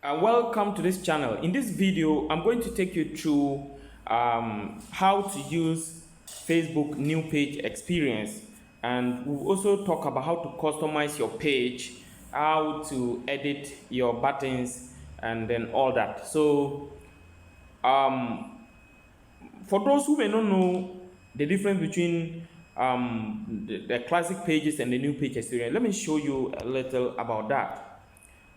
Welcome to this channel. In this video, I'm going to take you through how to use Facebook new page experience, and we'll also talk about how to customize your page, how to edit your buttons, and then all that. So for those who may not know the difference between the classic pages and the new page experience, let me show you a little about that.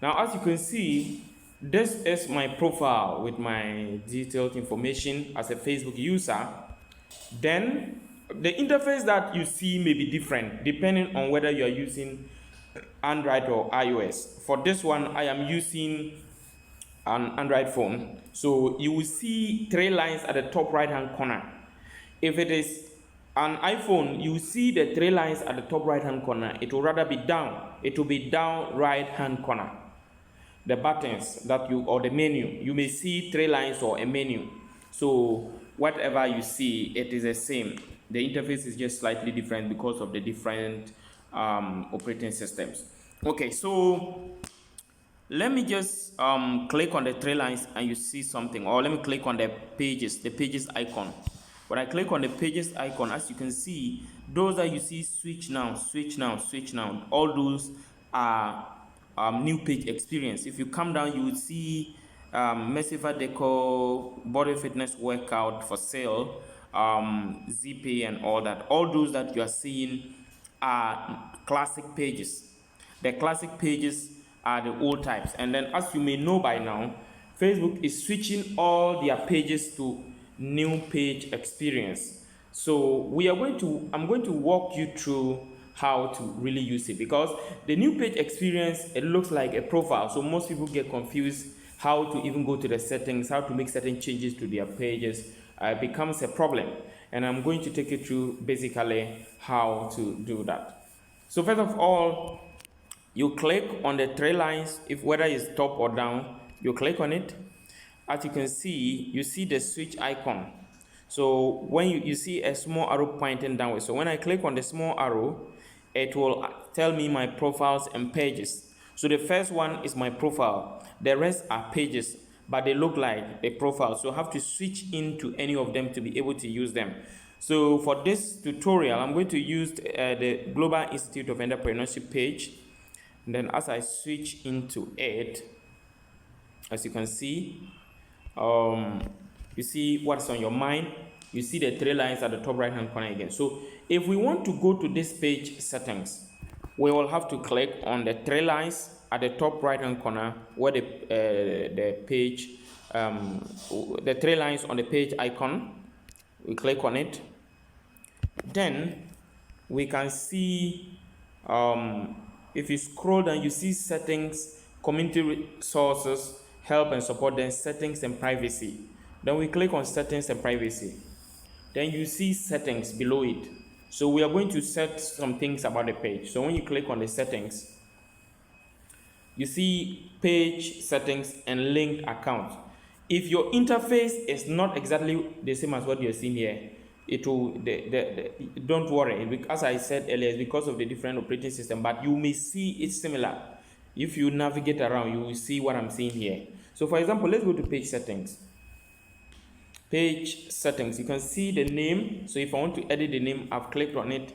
Now, as you can see, this is my profile with my detailed information as a Facebook user. Then the interface that you see may be different depending on whether you are using Android or iOS. For this one, I am using an Android phone. So you will see three lines at the top right hand corner. If it is an iPhone, you see the three lines at the top right hand corner. It will rather be down. It will be down right hand corner. The buttons that you, or the menu, you may see three lines or a menu. So whatever you see, it is the same. The interface is just slightly different because of the different operating systems. Okay, so let me just click on the three lines and you see something, or let me click on the pages icon. When I click on the pages icon, as you can see, those that you see switch now, all those are new page experience. If you come down, you will see Messiva Deco, Body Fitness Workout for sale, ZP and all that. All those that you are seeing are classic pages. The classic pages are the old types, and then as you may know by now, Facebook is switching all their pages to new page experience. So I'm going to walk you through how to really use it, because the new page experience, it looks like a profile, so most people get confused how to even go to the settings, how to make certain changes to their pages. It becomes a problem, and I'm going to take you through basically how to do that. So first of all, you click on the three lines, if whether it's top or down, you click on it. As you can see, you see the switch icon. So when you see a small arrow pointing downwards, so when I click on the small arrow, it will tell me my profiles and pages. So the first one is my profile, the rest are pages, but they look like a profile, so I have to switch into any of them to be able to use them. So for this tutorial, I'm going to use the Global Institute of Entrepreneurship page. And then as I switch into it, as you can see, you see what's on your mind. You see the three lines at the top right hand corner again. So if we want to go to this page settings, we will have to click on the three lines at the top right hand corner where the page, the three lines on the page icon. We click on it. Then we can see, if you scroll down, you see settings, community resources, help and support, then settings and privacy. Then we click on settings and privacy. Then you see settings below it. So we are going to set some things about the page. So when you click on the settings, you see page settings and linked accounts. If your interface is not exactly the same as what you're seeing here, it will don't worry, as I said earlier, it's because of the different operating system, but you may see it's similar. If you navigate around, you will see what I'm seeing here. So for example, let's go to page settings. Page settings, you can see the name. So if I want to edit the name, I've clicked on it,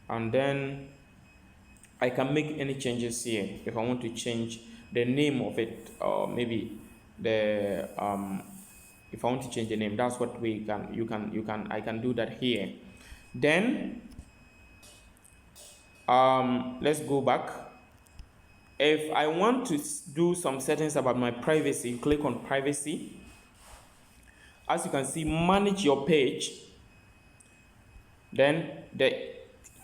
and then I can make any changes here. If I want to change the name of it, or maybe the if I want to change the name, that's what I can do that here. Then let's go back. If I want to do some settings about my privacy, you click on privacy. As you can see, manage your page. Then the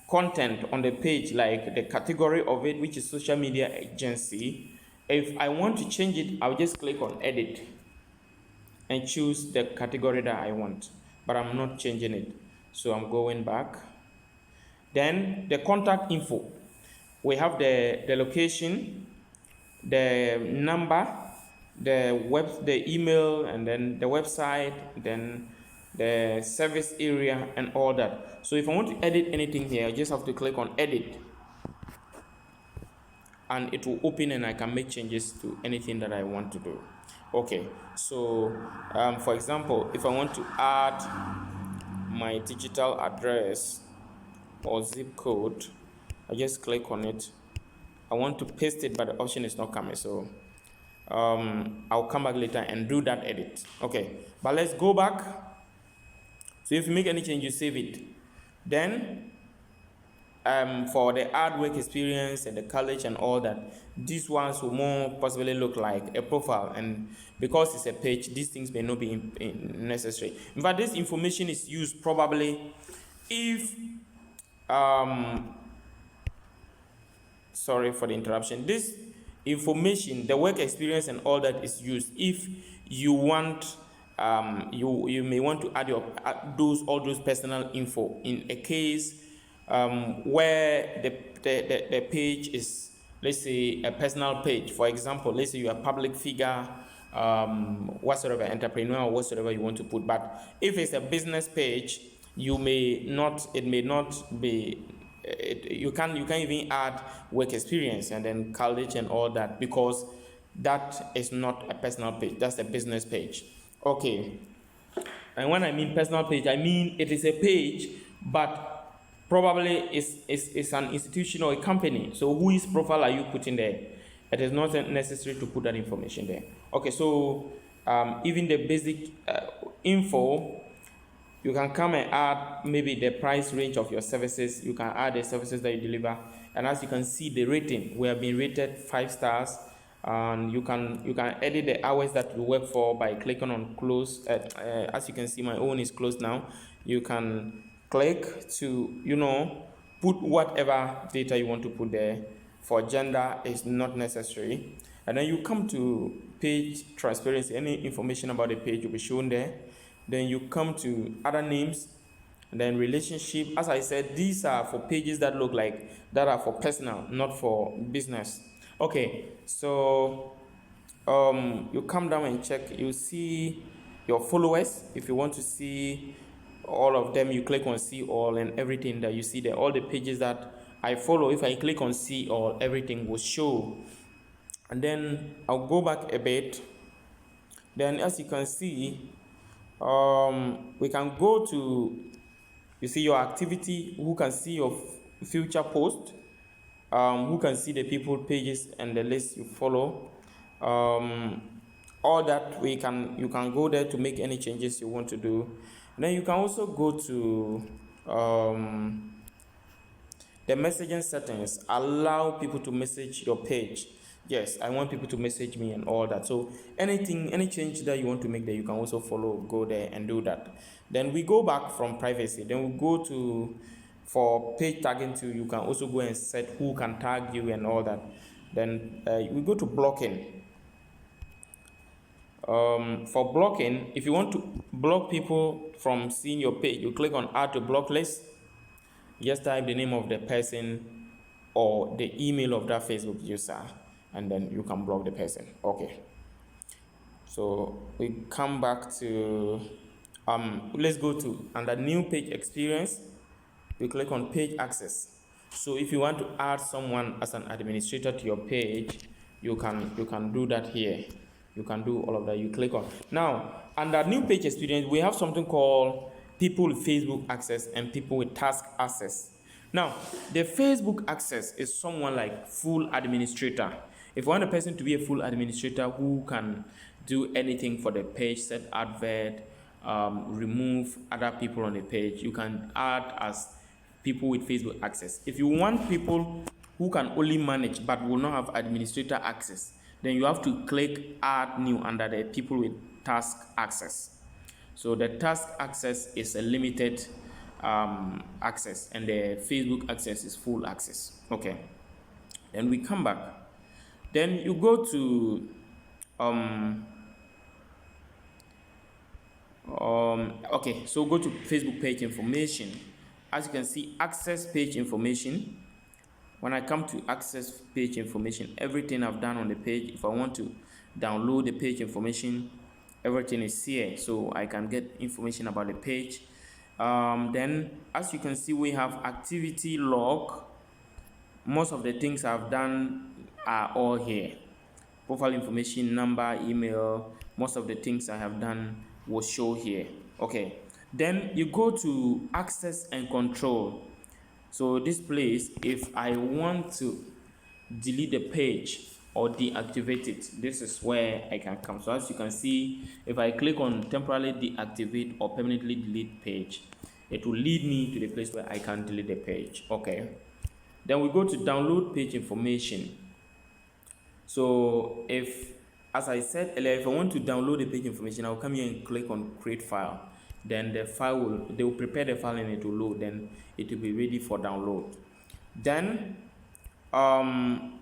content on the page, like the category of it, which is social media agency. If I want to change it, I'll just click on edit and choose the category that I want, but I'm not changing it. So I'm going back. Then the contact info, we have the location, the number, the email, and then the website, then the service area and all that. So if I want to edit anything here, I just have to click on edit. and it will open and I can make changes to anything that I want to do. Okay, so for example, if I want to add my digital address or zip code, I just click on it. I want to paste it, but the option is not coming, so I'll come back later and do that edit. Okay, but let's go back. So if you make any change, you save it. Then for the hard work experience and the college and all that, these ones will more possibly look like a profile, and because it's a page, these things may not be necessary. In fact, this information is used probably if sorry for the interruption. This information, the work experience and all that, is used if you want you may want to add all those personal info in a case where the page is, let's say, a personal page. For example, let's say you're a public figure, whatsoever, entrepreneur, or whatsoever you want to put. But if it's a business page, it may not be, you can't even add work experience and then college and all that, because that is not a personal page, that's a business page. Okay, and when I mean personal page, I mean it is a page, but probably it's an institution or a company. So whose profile are you putting there? It is not necessary to put that information there. Okay, so even the basic info, you can come and add maybe the price range of your services. You can add the services that you deliver, and as you can see, the rating, we have been rated 5 stars. And you can edit the hours that you work for by clicking on close. As you can see, my own is closed now. You can click to put whatever data you want to put there. For gender, is not necessary. And then you come to page transparency. Any information about the page will be shown there. Then you come to other names, and then relationship. As I said, these are for pages that look like that are for personal, not for business. Okay, so you come down and check. You see your followers. If you want to see all of them, you click on see all, and everything that you see there, all the pages that I follow, if I click on see all, everything will show. And then I'll go back a bit. Then as you can see, we can go to, you see your activity, who can see your future post, who can see the people pages and the list you follow. All that you can go there to make any changes you want to do. And then you can also go to the messaging settings. Allow people to message your page. Yes, I want people to message me and all that. So any change that you want to make there, you can also go there and do that. Then we go back from privacy. Then we go to, for page tagging too, you can also go and set who can tag you and all that. Then we go to blocking. For blocking, if you want to block people from seeing your page, you click on add to block list. Just type the name of the person or the email of that Facebook user, and then you can block the person. Okay, so we come back to let's go to under new page experience. We click on page access. So if you want to add someone as an administrator to your page, you can do that here. You can do all of that. You click on. Now, under new page experience, we have something called people with Facebook access and people with task access. Now, the Facebook access is someone like full administrator. If you want a person to be a full administrator who can do anything for the page, set advert, remove other people on the page, you can add as people with Facebook access. If you want people who can only manage but will not have administrator access, then you have to click add new under the people with task access. So the task access is a limited access, and the Facebook access is full access. Okay, then we come back. Then you go to okay, so go to Facebook page information. As you can see, access page information. When I come to access page information, everything I've done on the page, if I want to download the page information, everything is here, so I can get information about the page. Then, as you can see, we have activity log. Most of the things I've done are all here. Profile information, number, email, most of the things I have done will show here. Okay, then you go to access and control. So this place, if I want to delete the page or deactivate it, this is where I can come. So as you can see, if I click on temporarily deactivate or permanently delete page, it will lead me to the place where I can delete the page. Okay, then we go to download page information. So if, as I said earlier, if I want to download the page information, I'll come here and click on create file. Then the file will, they will prepare the file and it will load, then it will be ready for download. Then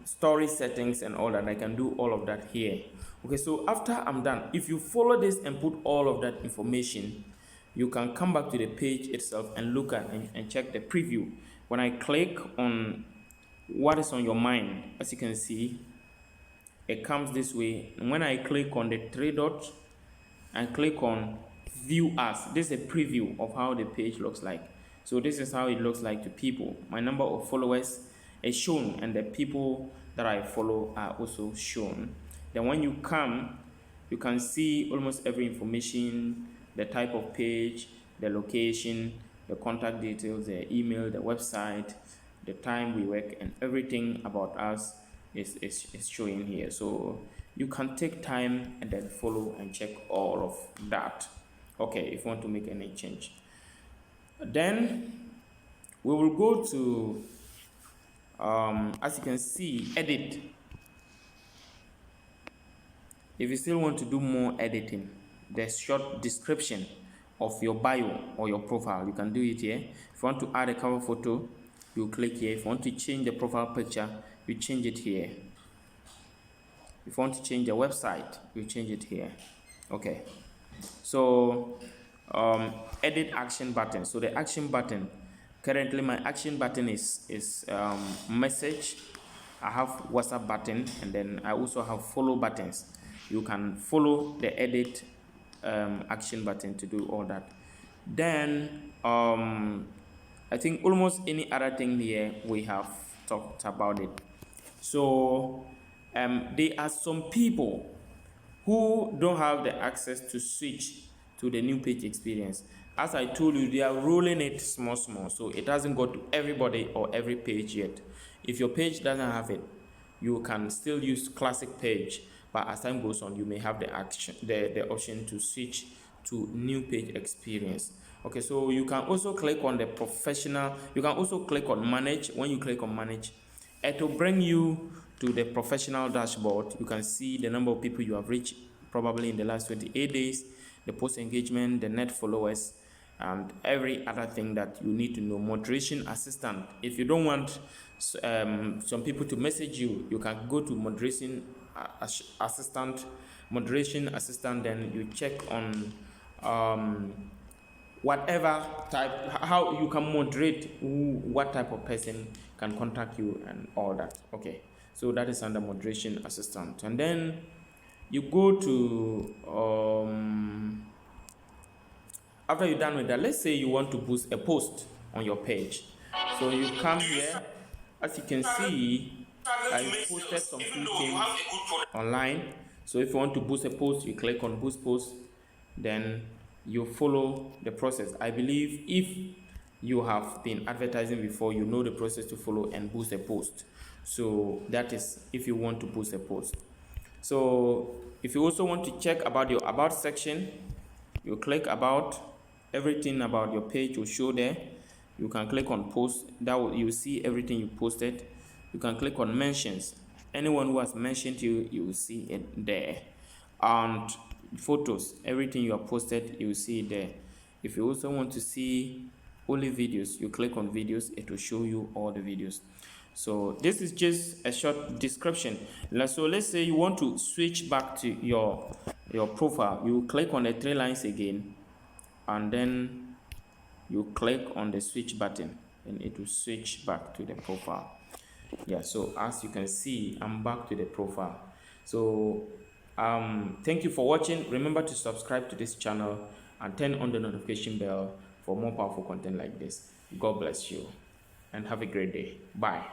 storage settings and all that, I can do all of that here. Okay, so after I'm done, if you follow this and put all of that information, you can come back to the page itself and look at and check the preview. When I click on what is on your mind, as you can see, it comes this way. And when I click on the three dots and click on view as, this is a preview of how the page looks like. So this is how it looks like to people. My number of followers is shown and the people that I follow are also shown. Then when you come, you can see almost every information, the type of page, the location, the contact details, the email, the website, the time we work, and everything about us is showing here. So you can take time and then follow and check all of that. Okay, if you want to make any change. Then we will go to as you can see, edit. If you still want to do more editing, the short description of your bio or your profile, you can do it here. If you want to add a cover photo, you click here. If you want to change the profile picture, you change it here. If you want to change the website, you change it here. Okay, so edit action button. So the action button, currently my action button is message. I have WhatsApp button, and then I also have follow buttons. You can follow the edit action button to do all that. Then I think almost any other thing here we have talked about it. So there are some people who don't have the access to switch to the new page experience. As I told you, they are rolling it small, so it hasn't got to everybody or every page yet. If your page doesn't have it, you can still use classic page, but as time goes on, you may have the option to switch to new page experience. Okay, so you can also click on the professional. You can also click on manage. When you click on manage, it will bring you to the professional dashboard. You can see the number of people you have reached probably in the last 28 days, the post engagement, the net followers, and every other thing that you need to know. Moderation assistant. If you don't want some people to message you, you can go to moderation assistant. Then you check on whatever type, how you can moderate what type of person can contact you and all that. Okay, so that is under moderation assistant. And then you go to after you're done with that, let's say you want to boost a post on your page. So you come here. As you can see, I posted some few things online. So if you want to boost a post, you click on boost post, then you follow the process. I believe if you have been advertising before, you know the process to follow and boost a post. So that is if you want to boost a post. So if you also want to check about your about section, you click about. Everything about your page will show there. You can click on post. That will, you see everything you posted. You can click on mentions. Anyone who has mentioned you, you will see it there. And photos, everything you have posted, you will see it there. If you also want to see only videos, you click on videos. It will show you all the videos. So this is just a short description. So let's say you want to switch back to your profile. You click on the three lines again, and then you click on the switch button, and it will switch back to the profile. Yeah, so as you can see, I'm back to the profile. So thank you for watching. Remember to subscribe to this channel and turn on the notification bell for more powerful content like this. God bless you and have a great day. Bye.